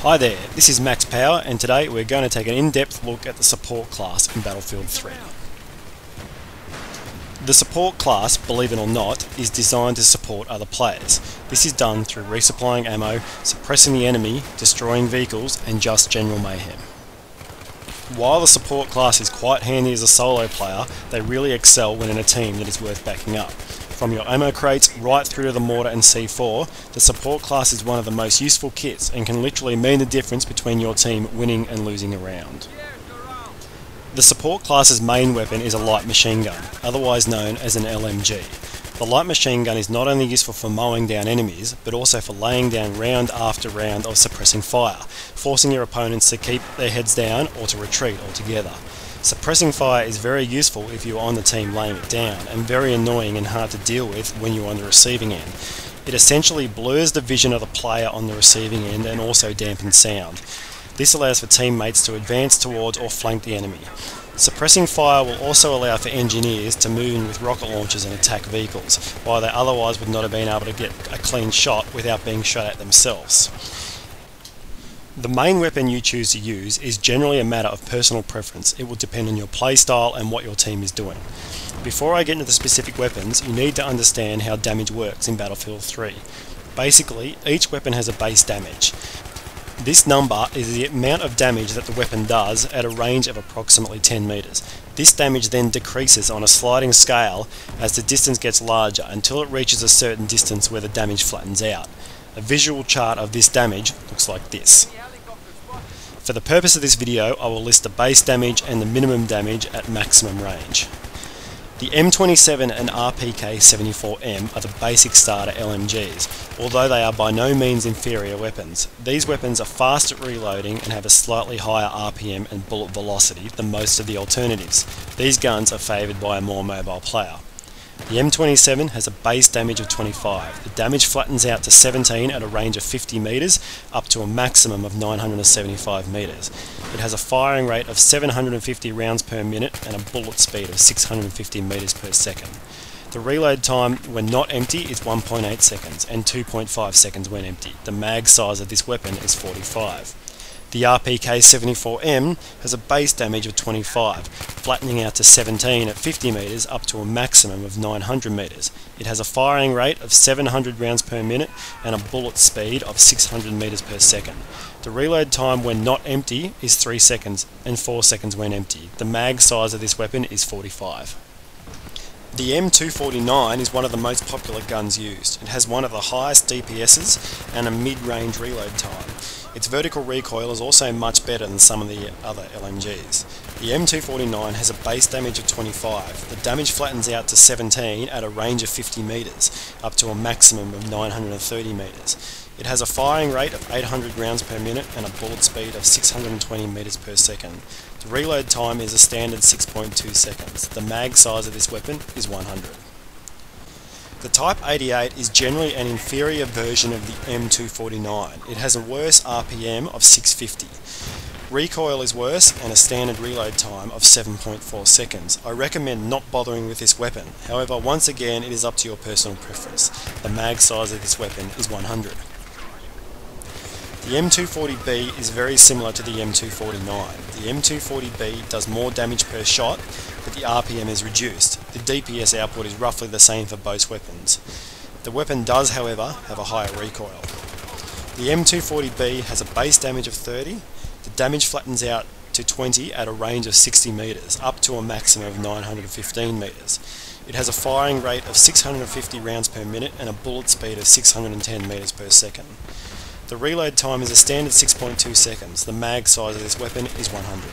Hi there, this is Maxxpowa, and today we're going to take an in-depth look at the support class in Battlefield 3. The support class, believe it or not, is designed to support other players. This is done through resupplying ammo, suppressing the enemy, destroying vehicles, and just general mayhem. While the support class is quite handy as a solo player, they really excel when in a team that is worth backing up. From your ammo crates right through to the mortar and C4, the support class is one of the most useful kits and can literally mean the difference between your team winning and losing a round. The support class's main weapon is a light machine gun, otherwise known as an LMG. The light machine gun is not only useful for mowing down enemies, but also for laying down round after round of suppressing fire, forcing your opponents to keep their heads down or to retreat altogether. Suppressing fire is very useful if you are on the team laying it down, and very annoying and hard to deal with when you are on the receiving end. It essentially blurs the vision of the player on the receiving end and also dampens sound. This allows for teammates to advance towards or flank the enemy. Suppressing fire will also allow for engineers to move in with rocket launchers and attack vehicles, while they otherwise would not have been able to get a clean shot without being shot at themselves. The main weapon you choose to use is generally a matter of personal preference. It will depend on your playstyle and what your team is doing. Before I get into the specific weapons, you need to understand how damage works in Battlefield 3. Basically, each weapon has a base damage. This number is the amount of damage that the weapon does at a range of approximately 10 meters. This damage then decreases on a sliding scale as the distance gets larger until it reaches a certain distance where the damage flattens out. A visual chart of this damage looks like this. For the purpose of this video, I will list the base damage and the minimum damage at maximum range. The M27 and RPK-74M are the basic starter LMGs, although they are by no means inferior weapons. These weapons are fast at reloading and have a slightly higher RPM and bullet velocity than most of the alternatives. These guns are favoured by a more mobile player. The M27 has a base damage of 25. The damage flattens out to 17 at a range of 50 meters, up to a maximum of 975 meters. It has a firing rate of 750 rounds per minute and a bullet speed of 650 meters per second. The reload time when not empty is 1.8 seconds and 2.5 seconds when empty. The mag size of this weapon is 45. The RPK-74M has a base damage of 25, flattening out to 17 at 50 meters up to a maximum of 900 meters. It has a firing rate of 700 rounds per minute and a bullet speed of 600 meters per second. The reload time when not empty is 3 seconds and 4 seconds when empty. The mag size of this weapon is 45. The M249 is one of the most popular guns used. It has one of the highest DPSs and a mid-range reload time. Its vertical recoil is also much better than some of the other LMGs. The M249 has a base damage of 25. The damage flattens out to 17 at a range of 50 meters, up to a maximum of 930 meters. It has a firing rate of 800 rounds per minute and a bullet speed of 620 meters per second. The reload time is a standard 6.2 seconds. The mag size of this weapon is 100. The Type 88 is generally an inferior version of the M249. It has a worse RPM of 650. Recoil is worse and a standard reload time of 7.4 seconds. I recommend not bothering with this weapon. However, once again, it is up to your personal preference. The mag size of this weapon is 100. The M240B is very similar to the M249. The M240B does more damage per shot, but the RPM is reduced. The DPS output is roughly the same for both weapons. The weapon does, however, have a higher recoil. The M240B has a base damage of 30. The damage flattens out to 20 at a range of 60 meters, up to a maximum of 915 meters. It has a firing rate of 650 rounds per minute and a bullet speed of 610 meters per second. The reload time is a standard 6.2 seconds. The mag size of this weapon is 100.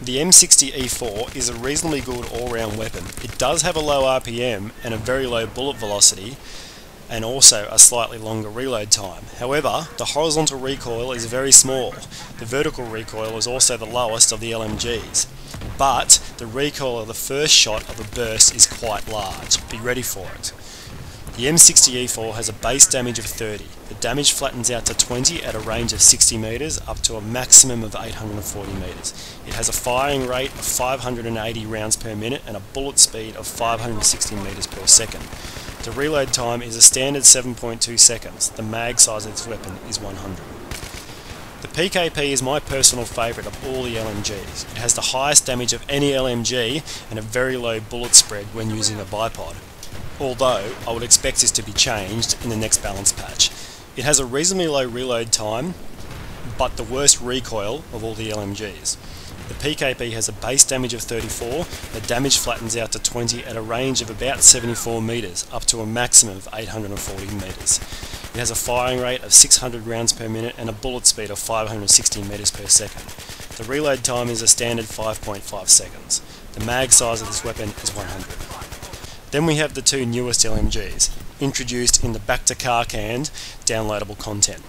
The M60E4 is a reasonably good all-round weapon. It does have a low RPM and a very low bullet velocity, and also a slightly longer reload time. However, the horizontal recoil is very small. The vertical recoil is also the lowest of the LMGs, but the recoil of the first shot of a burst is quite large. Be ready for it. The M60E4 has a base damage of 30. The damage flattens out to 20 at a range of 60 meters up to a maximum of 840 meters. It has a firing rate of 580 rounds per minute and a bullet speed of 560 meters per second. The reload time is a standard 7.2 seconds. The mag size of this weapon is 100. The PKP is my personal favourite of all the LMGs. It has the highest damage of any LMG and a very low bullet spread when using a bipod. Although, I would expect this to be changed in the next balance patch. It has a reasonably low reload time, but the worst recoil of all the LMGs. The PKP has a base damage of 34, the damage flattens out to 20 at a range of about 74 metres, up to a maximum of 840 metres. It has a firing rate of 600 rounds per minute and a bullet speed of 560 metres per second. The reload time is a standard 5.5 seconds. The mag size of this weapon is 100. Then we have the two newest LMGs, introduced in the back to car canned downloadable content.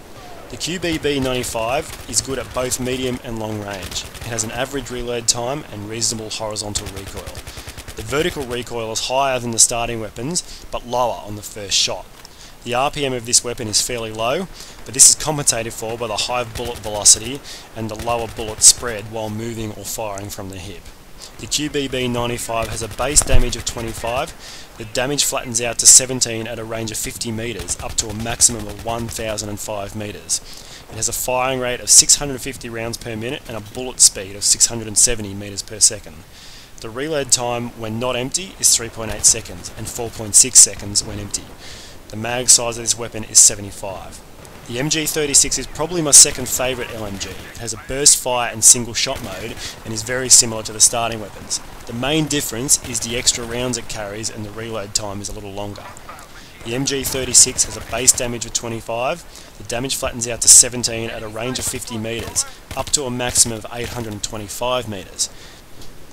The QBB95 is good at both medium and long range. It has an average reload time and reasonable horizontal recoil. The vertical recoil is higher than the starting weapons, but lower on the first shot. The RPM of this weapon is fairly low, but this is compensated for by the high bullet velocity and the lower bullet spread while moving or firing from the hip. The QBB95 has a base damage of 25, the damage flattens out to 17 at a range of 50 metres, up to a maximum of 1005 metres. It has a firing rate of 650 rounds per minute and a bullet speed of 670 metres per second. The reload time when not empty is 3.8 seconds and 4.6 seconds when empty. The mag size of this weapon is 75. The MG36 is probably my second favourite LMG. It has a burst fire and single shot mode and is very similar to the starting weapons. The main difference is the extra rounds it carries and the reload time is a little longer. The MG36 has a base damage of 25, the damage flattens out to 17 at a range of 50 metres, up to a maximum of 825 metres.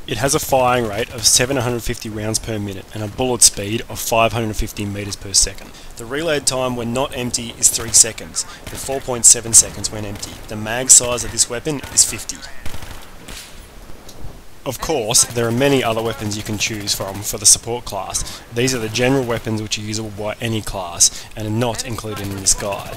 It has a firing rate of 750 rounds per minute and a bullet speed of 550 metres per second. The reload time when not empty is 3 seconds and 4.7 seconds when empty. The mag size of this weapon is 50. Of course, there are many other weapons you can choose from for the support class. These are the general weapons which are usable by any class and are not included in this guide.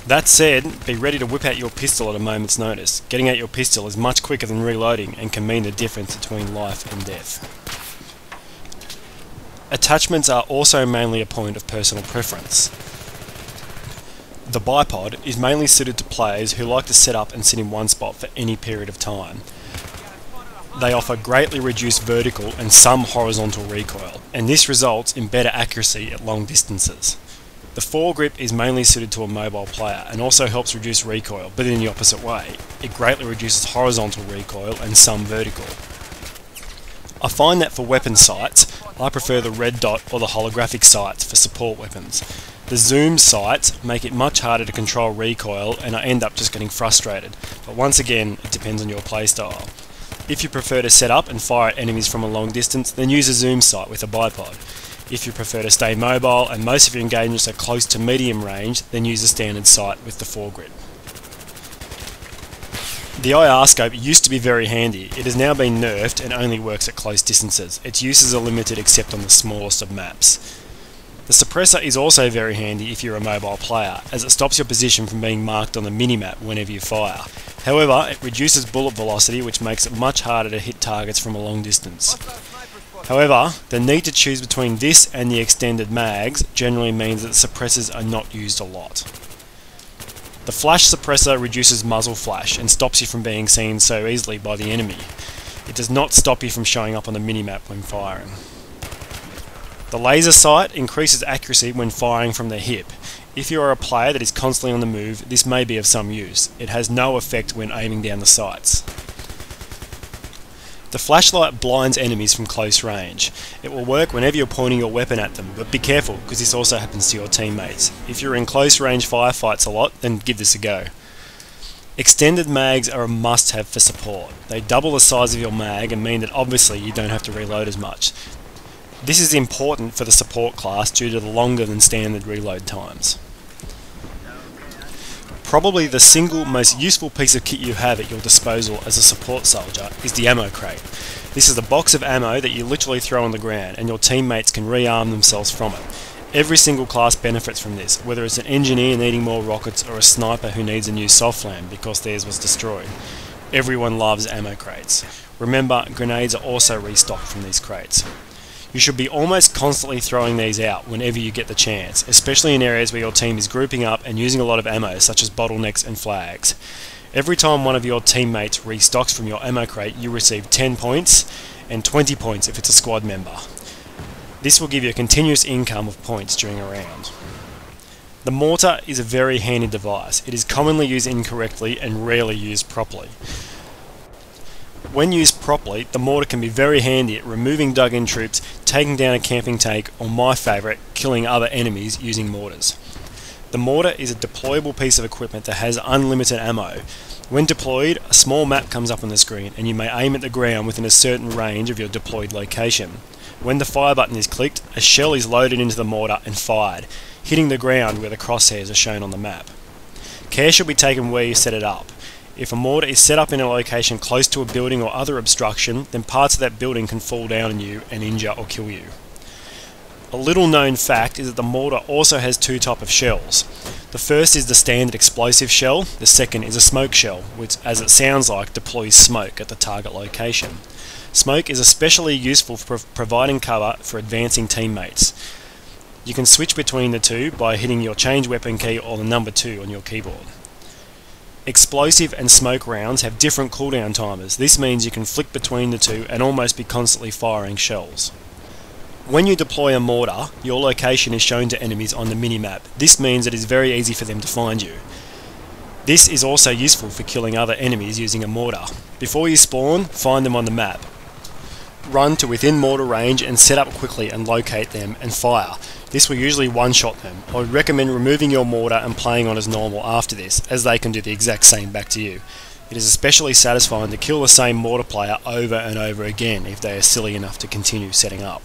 That said, be ready to whip out your pistol at a moment's notice. Getting out your pistol is much quicker than reloading and can mean the difference between life and death. Attachments are also mainly a point of personal preference. The bipod is mainly suited to players who like to set up and sit in one spot for any period of time. They offer greatly reduced vertical and some horizontal recoil, and this results in better accuracy at long distances. The foregrip is mainly suited to a mobile player and also helps reduce recoil, but in the opposite way. It greatly reduces horizontal recoil and some vertical. I find that for weapon sights, I prefer the red dot or the holographic sights for support weapons. The zoom sights make it much harder to control recoil and I end up just getting frustrated, but once again, it depends on your playstyle. If you prefer to set up and fire at enemies from a long distance, then use a zoom sight with a bipod. If you prefer to stay mobile and most of your engagements are close to medium range, then use a standard sight with the foregrip. The IR scope used to be very handy. It has now been nerfed and only works at close distances. Its uses are limited except on the smallest of maps. The suppressor is also very handy if you're a mobile player, as it stops your position from being marked on the minimap whenever you fire. However, it reduces bullet velocity, which makes it much harder to hit targets from a long distance. However, the need to choose between this and the extended mags generally means that the suppressors are not used a lot. The flash suppressor reduces muzzle flash and stops you from being seen so easily by the enemy. It does not stop you from showing up on the minimap when firing. The laser sight increases accuracy when firing from the hip. If you are a player that is constantly on the move, this may be of some use. It has no effect when aiming down the sights. The flashlight blinds enemies from close range. It will work whenever you're pointing your weapon at them, but be careful because this also happens to your teammates. If you're in close range firefights a lot, then give this a go. Extended mags are a must-have for support. They double the size of your mag and mean that obviously you don't have to reload as much. This is important for the support class due to the longer than standard reload times. Probably the single most useful piece of kit you have at your disposal as a support soldier is the ammo crate. This is a box of ammo that you literally throw on the ground and your teammates can rearm themselves from it. Every single class benefits from this, whether it's an engineer needing more rockets or a sniper who needs a new softlam because theirs was destroyed. Everyone loves ammo crates. Remember, grenades are also restocked from these crates. You should be almost constantly throwing these out whenever you get the chance, especially in areas where your team is grouping up and using a lot of ammo such as bottlenecks and flags. Every time one of your teammates restocks from your ammo crate, you receive 10 points and 20 points if it's a squad member. This will give you a continuous income of points during a round. The mortar is a very handy device. It is commonly used incorrectly and rarely used properly. When used properly, the mortar can be very handy at removing dug-in troops, taking down a camping tank, or my favourite, killing other enemies using mortars. The mortar is a deployable piece of equipment that has unlimited ammo. When deployed, a small map comes up on the screen and you may aim at the ground within a certain range of your deployed location. When the fire button is clicked, a shell is loaded into the mortar and fired, hitting the ground where the crosshairs are shown on the map. Care should be taken where you set it up. If a mortar is set up in a location close to a building or other obstruction, then parts of that building can fall down on you and injure or kill you. A little known fact is that the mortar also has two types of shells. The first is the standard explosive shell, the second is a smoke shell, which, as it sounds like, deploys smoke at the target location. Smoke is especially useful for providing cover for advancing teammates. You can switch between the two by hitting your change weapon key or the number 2 on your keyboard. Explosive and smoke rounds have different cooldown timers. This means you can flick between the two and almost be constantly firing shells. When you deploy a mortar, your location is shown to enemies on the minimap. This means it is very easy for them to find you. This is also useful for killing other enemies using a mortar. Before you spawn, find them on the map. Run to within mortar range and set up quickly and locate them and fire. This will usually one-shot them. I would recommend removing your mortar and playing on as normal after this, as they can do the exact same back to you. It is especially satisfying to kill the same mortar player over and over again if they are silly enough to continue setting up.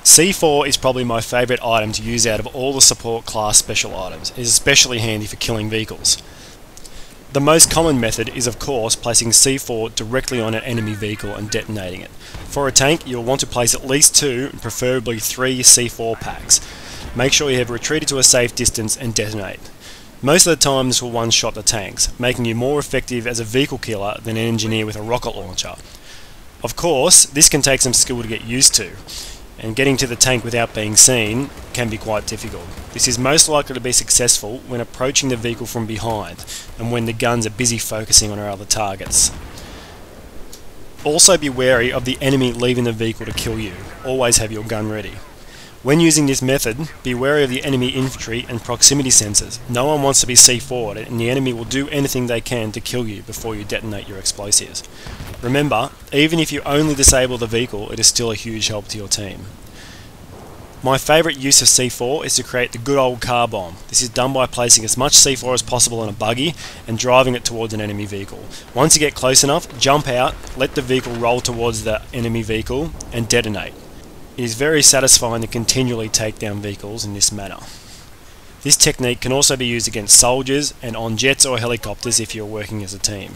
C4 is probably my favourite item to use out of all the support class special items. It is especially handy for killing vehicles. The most common method is of course placing C4 directly on an enemy vehicle and detonating it. For a tank, you'll want to place at least 2 and preferably 3 C4 packs. Make sure you have retreated to a safe distance and detonate. Most of the time this will one-shot the tanks, making you more effective as a vehicle killer than an engineer with a rocket launcher. Of course, this can take some skill to get used to, and getting to the tank without being seen can be quite difficult. This is most likely to be successful when approaching the vehicle from behind and when the guns are busy focusing on our other targets. Also be wary of the enemy leaving the vehicle to kill you. Always have your gun ready. When using this method, be wary of the enemy infantry and proximity sensors. No one wants to be C4'd and the enemy will do anything they can to kill you before you detonate your explosives. Remember, even if you only disable the vehicle, it is still a huge help to your team. My favourite use of C4 is to create the good old car bomb. This is done by placing as much C4 as possible in a buggy and driving it towards an enemy vehicle. Once you get close enough, jump out, let the vehicle roll towards the enemy vehicle and detonate. It is very satisfying to continually take down vehicles in this manner. This technique can also be used against soldiers and on jets or helicopters if you are working as a team.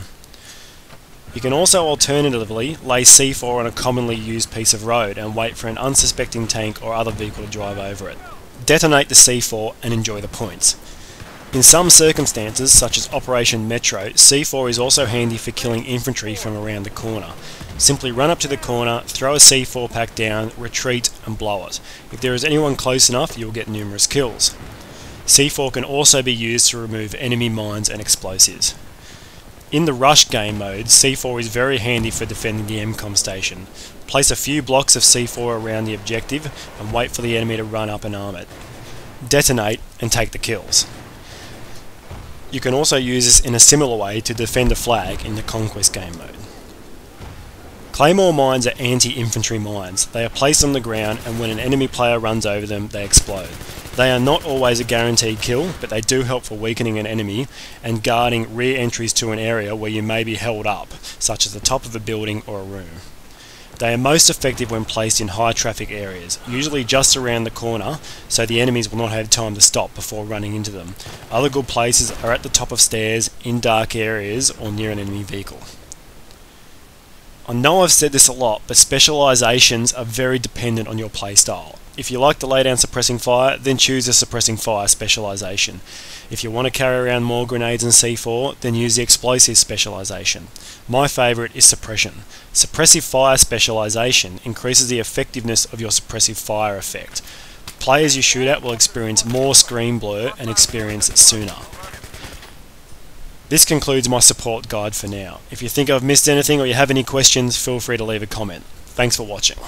You can also alternatively lay C4 on a commonly used piece of road and wait for an unsuspecting tank or other vehicle to drive over it. Detonate the C4 and enjoy the points. In some circumstances, such as Operation Metro, C4 is also handy for killing infantry from around the corner. Simply run up to the corner, throw a C4 pack down, retreat and blow it. If there is anyone close enough, you will get numerous kills. C4 can also be used to remove enemy mines and explosives. In the rush game mode, C4 is very handy for defending the MCOM station. Place a few blocks of C4 around the objective and wait for the enemy to run up and arm it. Detonate and take the kills. You can also use this in a similar way to defend a flag in the Conquest game mode. Claymore mines are anti-infantry mines. They are placed on the ground and when an enemy player runs over them, they explode. They are not always a guaranteed kill, but they do help for weakening an enemy and guarding rear entries to an area where you may be held up, such as the top of a building or a room. They are most effective when placed in high traffic areas, usually just around the corner, so the enemies will not have time to stop before running into them. Other good places are at the top of stairs, in dark areas, or near an enemy vehicle. I know I've said this a lot, but specialisations are very dependent on your playstyle. If you like to lay down suppressing fire, then choose a suppressing fire specialisation. If you want to carry around more grenades and C4, then use the explosive specialisation. My favourite is suppression. Suppressive fire specialisation increases the effectiveness of your suppressive fire effect. Players you shoot at will experience more screen blur and experience it sooner. This concludes my support guide for now. If you think I've missed anything or you have any questions, feel free to leave a comment. Thanks for watching.